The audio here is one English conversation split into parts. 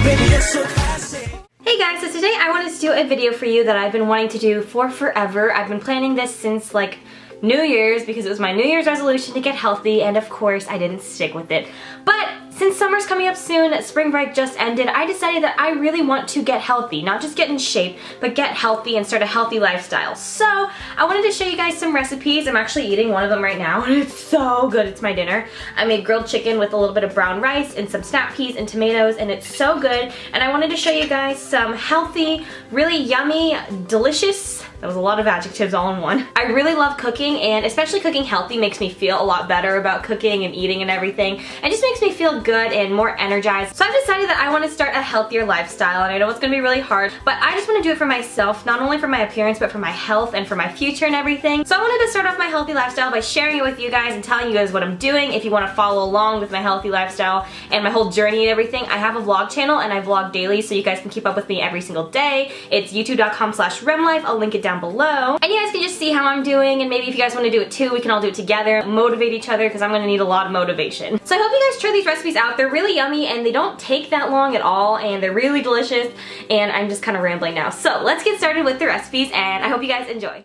Hey guys, so today I wanted to do a video for you that I've been wanting to do for forever. I've been planning this since like New Year's because it was my New Year's resolution to get healthy, and of course I didn't stick with it. But since summer's coming up soon, spring break just ended, I decided that I really want to get healthy. Not just get in shape, but get healthy and start a healthy lifestyle. So I wanted to show you guys some recipes. I'm actually eating one of them right now, and it's so good. It's my dinner. I made grilled chicken with a little bit of brown rice and some snap peas and tomatoes, and it's so good. And I wanted to show you guys some healthy, really yummy, delicious, that was a lot of adjectives all in one. I really love cooking, and especially cooking healthy makes me feel a lot better about cooking and eating and everything. It just makes me feel good and more energized. So I've decided that I want to start a healthier lifestyle, and I know it's going to be really hard, but I just want to do it for myself, not only for my appearance, but for my health and for my future and everything. So I wanted to start off my healthy lifestyle by sharing it with you guys and telling you guys what I'm doing. If you want to follow along with my healthy lifestyle and my whole journey and everything, I have a vlog channel and I vlog daily, so you guys can keep up with me every single day. It's youtube.com/remlife. I'll link it down below. And you guys can just see how I'm doing, and maybe if you guys want to do it too, we can all do it together, motivate each other, because I'm going to need a lot of motivation. So I hope you guys try these recipes out. They're really yummy and they don't take that long at all, and they're really delicious, and I'm just kind of rambling now. So let's get started with the recipes, and I hope you guys enjoy.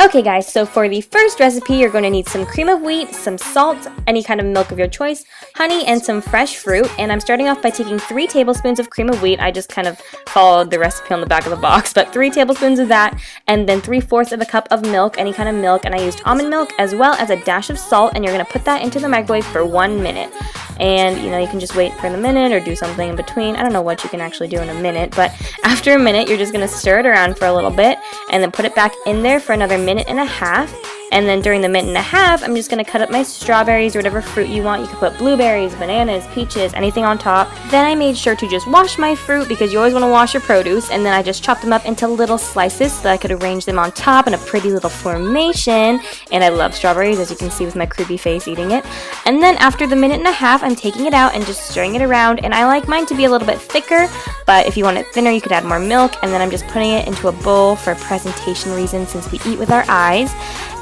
Okay guys, so for the first recipe, you're going to need some cream of wheat, some salt, any kind of milk of your choice, honey, and some fresh fruit. And I'm starting off by taking 3 tablespoons of cream of wheat. I just kind of followed the recipe on the back of the box, but 3 tablespoons of that, and then 3/4 of a cup of milk, any kind of milk, and I used almond milk as well as a dash of salt, and you're going to put that into the microwave for 1 minute. And you know, you can just wait for the minute or do something in between. I don't know what you can actually do in a minute, but after a minute, you're just going to stir it around for a little bit and then put it back in there for another minute and a half. And then during the minute and a half, I'm just going to cut up my strawberries or whatever fruit you want. You can put blueberries, bananas, peaches, anything on top. Then I made sure to just wash my fruit, because you always want to wash your produce. And then I just chopped them up into little slices so that I could arrange them on top in a pretty little formation. And I love strawberries, as you can see with my creepy face eating it. And then after the minute and a half, I'm taking it out and just stirring it around. And I like mine to be a little bit thicker, but if you want it thinner, you could add more milk. And then I'm just putting it into a bowl for presentation reasons, since we eat with our eyes.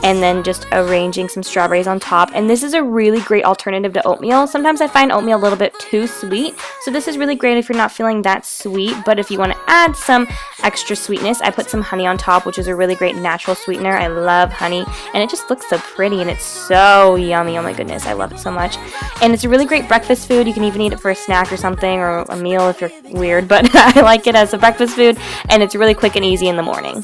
And then just arranging some strawberries on top. And this is a really great alternative to oatmeal. Sometimes I find oatmeal a little bit too sweet, so this is really great if you're not feeling that sweet. But if you want to add some extra sweetness, I put some honey on top, which is a really great natural sweetener. I love honey, and it just looks so pretty, and it's so yummy. Oh my goodness, I love it so much. And it's a really great breakfast food. You can even eat it for a snack or something, or a meal if you're weird, but I like it as a breakfast food, and it's really quick and easy in the morning.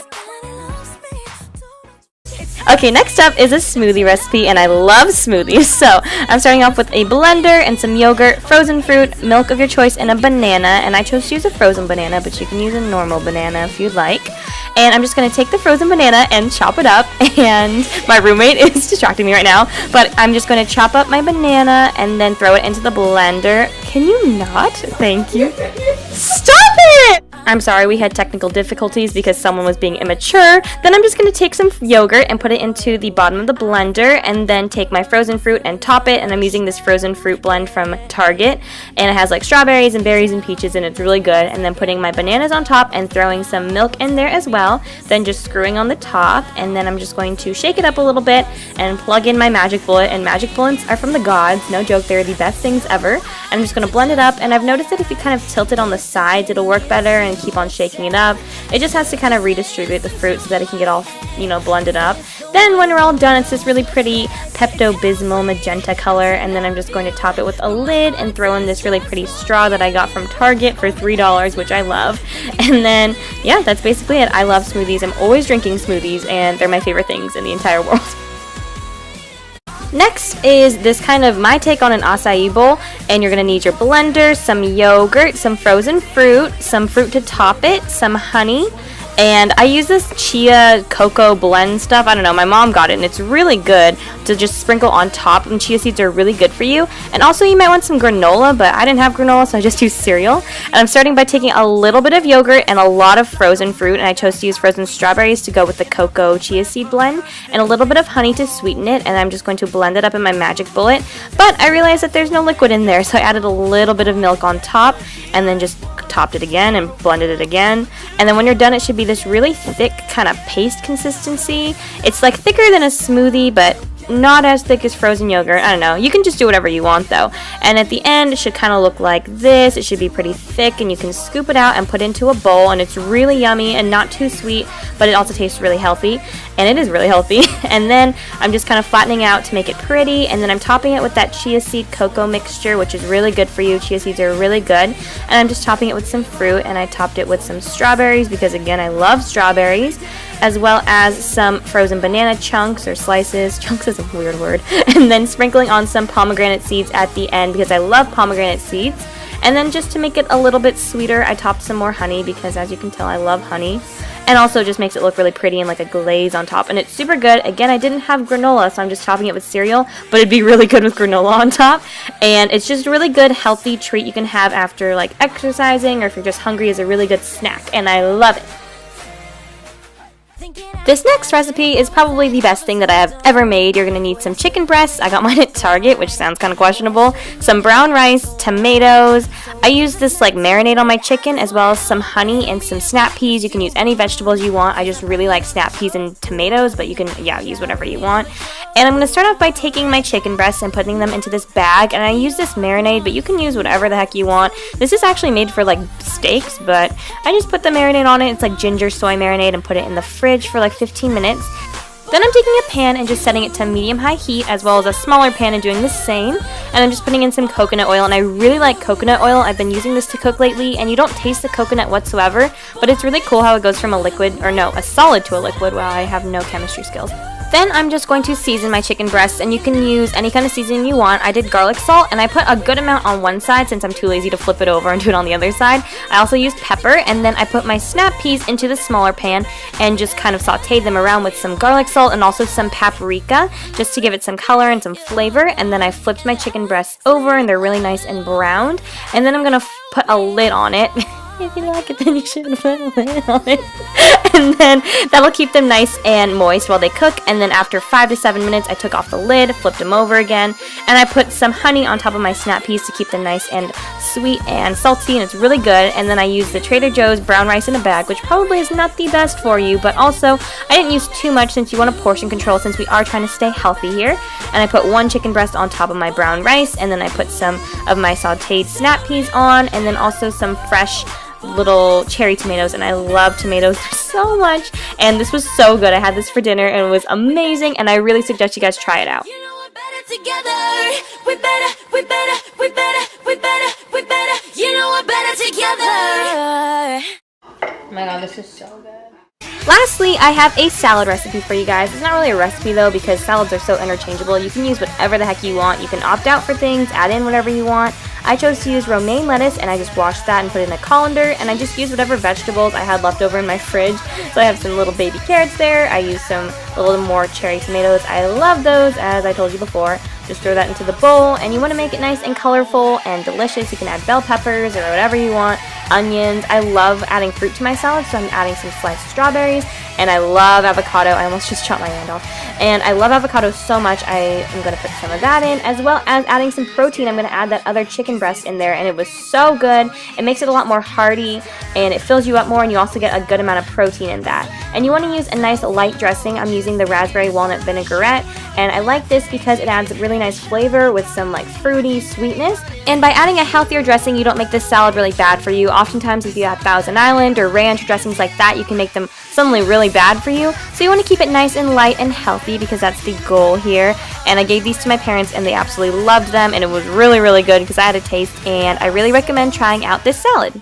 Okay, next up is a smoothie recipe, and I love smoothies. So I'm starting off with a blender and some yogurt, frozen fruit, milk of your choice, and a banana. And I chose to use a frozen banana, but you can use a normal banana if you'd like. And I'm just going to take the frozen banana and chop it up. And my roommate is distracting me right now, but I'm just going to chop up my banana and then throw it into the blender. Can you not? Thank you. Stop it! I'm sorry, we had technical difficulties because someone was being immature. Then I'm just going to take some yogurt and put it into the bottom of the blender, and then take my frozen fruit and top it. And I'm using this frozen fruit blend from Target, and it has like strawberries and berries and peaches, and it's really good. And then putting my bananas on top and throwing some milk in there as well, then just screwing on the top. And then I'm just going to shake it up a little bit and plug in my magic bullet. And magic bullets are from the gods, no joke, they're the best things ever. I'm just going to blend it up, and I've noticed that if you kind of tilt it on the sides, it'll work better, and keep on shaking it up. It just has to kind of redistribute the fruit so that it can get all, you know, blended up. Then when we're all done, it's this really pretty Pepto-Bismol magenta color, and then I'm just going to top it with a lid and throw in this really pretty straw that I got from Target for $3, which I love. And then, yeah, that's basically it. I love smoothies. I'm always drinking smoothies, and they're my favorite things in the entire world. Next is this kind of my take on an acai bowl, and you're going to need your blender, some yogurt, some frozen fruit, some fruit to top it, some honey, And I use this chia cocoa blend stuff. I don't know, my mom got it and it's really good to just sprinkle on top, and chia seeds are really good for you. And also you might want some granola, but I didn't have granola, so I just used cereal. And I'm starting by taking a little bit of yogurt and a lot of frozen fruit, and I chose to use frozen strawberries to go with the cocoa chia seed blend, and a little bit of honey to sweeten it, and I'm just going to blend it up in my magic bullet. But I realized that there's no liquid in there, so I added a little bit of milk on top, and then just topped it again and blended it again. And then when you're done, it should be this really thick kind of paste consistency. It's like thicker than a smoothie, but not as thick as frozen yogurt. I don't know. You can just do whatever you want though. And at the end, it should kind of look like this. It should be pretty thick, and you can scoop it out and put it into a bowl, and it's really yummy and not too sweet, but it also tastes really healthy, and it is really healthy. And then I'm just kind of flattening out to make it pretty, and then I'm topping it with that chia seed cocoa mixture, which is really good for you. Chia seeds are really good. And I'm just topping it with some fruit, and I topped it with some strawberries because, again, I love strawberries, as well as some frozen banana chunks or slices. Chunks is a weird word. And then sprinkling on some pomegranate seeds at the end because I love pomegranate seeds. And then just to make it a little bit sweeter, I topped some more honey because, as you can tell, I love honey. And also just makes it look really pretty and like a glaze on top. And it's super good. Again, I didn't have granola, so I'm just topping it with cereal, but it'd be really good with granola on top. And it's just a really good, healthy treat you can have after like exercising, or if you're just hungry, as a really good snack. And I love it. This next recipe is probably the best thing that I have ever made. You're going to need some chicken breasts. I got mine at Target, which sounds kind of questionable. Some brown rice, tomatoes. I used this like marinade on my chicken, as well as some honey and some snap peas. You can use any vegetables you want. I just really like snap peas and tomatoes, but you can, use whatever you want. And I'm going to start off by taking my chicken breasts and putting them into this bag. And I use this marinade, but you can use whatever the heck you want. This is actually made for like steaks, but I just put the marinade on it. It's like ginger soy marinade, and put it in the fridge for like 15 minutes. Then I'm taking a pan and just setting it to medium-high heat, as well as a smaller pan, and doing the same. And I'm just putting in some coconut oil, and I really like coconut oil. I've been using this to cook lately, and you don't taste the coconut whatsoever, but it's really cool how it goes from a solid to a liquid. Wow, I have no chemistry skills. Then I'm just going to season my chicken breasts, and you can use any kind of seasoning you want. I did garlic salt, and I put a good amount on one side since I'm too lazy to flip it over and do it on the other side. I also used pepper, and then I put my snap peas into the smaller pan and just kind of sauteed them around with some garlic salt and also some paprika just to give it some color and some flavor. And then I flipped my chicken breasts over, and they're really nice and browned. And then I'm going to put a lid on it. If you like it, then you should put a lid on it. And then that'll keep them nice and moist while they cook. And then after 5 to 7 minutes, I took off the lid, flipped them over again, and I put some honey on top of my snap peas to keep them nice and sweet and salty, and it's really good. And then I used the Trader Joe's brown rice in a bag, which probably is not the best for you, but also I didn't use too much since you want to portion control, since we are trying to stay healthy here. And I put one chicken breast on top of my brown rice, and then I put some of my sauteed snap peas on, and then also some fresh little cherry tomatoes, and I love tomatoes so much, and this was so good. I had this for dinner and it was amazing, and I really suggest you guys try it out. Oh my god, this is so good. Lastly, I have a salad recipe for you guys. It's not really a recipe though, because salads are so interchangeable. You can use whatever the heck you want. You can opt out for things, add in whatever you want. I chose to use romaine lettuce, and I just washed that and put it in a colander, and I just used whatever vegetables I had left over in my fridge. So I have some little baby carrots there. I used a little more cherry tomatoes. I love those, as I told you before. Just throw that into the bowl, and you want to make it nice and colorful and delicious. You can add bell peppers or whatever you want, onions. I love adding fruit to my salad, so I'm adding some sliced strawberries, and I love avocado. I almost just chopped my hand off. And I love avocado so much, I am going to put some of that in, as well as adding some protein. I'm going to add that other chicken breast in there, and it was so good. It makes it a lot more hearty, and it fills you up more, and you also get a good amount of protein in that. And you want to use a nice light dressing. I'm using the raspberry walnut vinaigrette, and I like this because it adds really nice flavor with some like fruity sweetness. And by adding a healthier dressing, you don't make this salad really bad for you. Oftentimes if you have Thousand Island or ranch dressings like that, you can make them suddenly really bad for you. So you want to keep it nice and light and healthy, because that's the goal here. And I gave these to my parents, and they absolutely loved them, and it was really, really good because I had a taste, and I really recommend trying out this salad.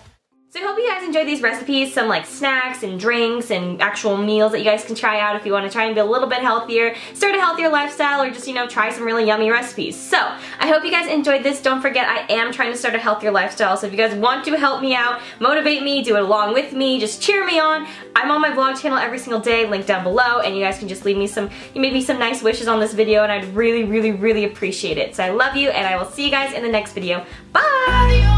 So I hope you guys enjoyed these recipes, some like snacks and drinks and actual meals that you guys can try out if you want to try and be a little bit healthier, start a healthier lifestyle, or just, try some really yummy recipes. So I hope you guys enjoyed this. Don't forget, I am trying to start a healthier lifestyle, so if you guys want to help me out, motivate me, do it along with me, just cheer me on. I'm on my vlog channel every single day, link down below, and you guys can just leave me some nice wishes on this video, and I'd really, really, really appreciate it. So I love you, and I will see you guys in the next video. Bye!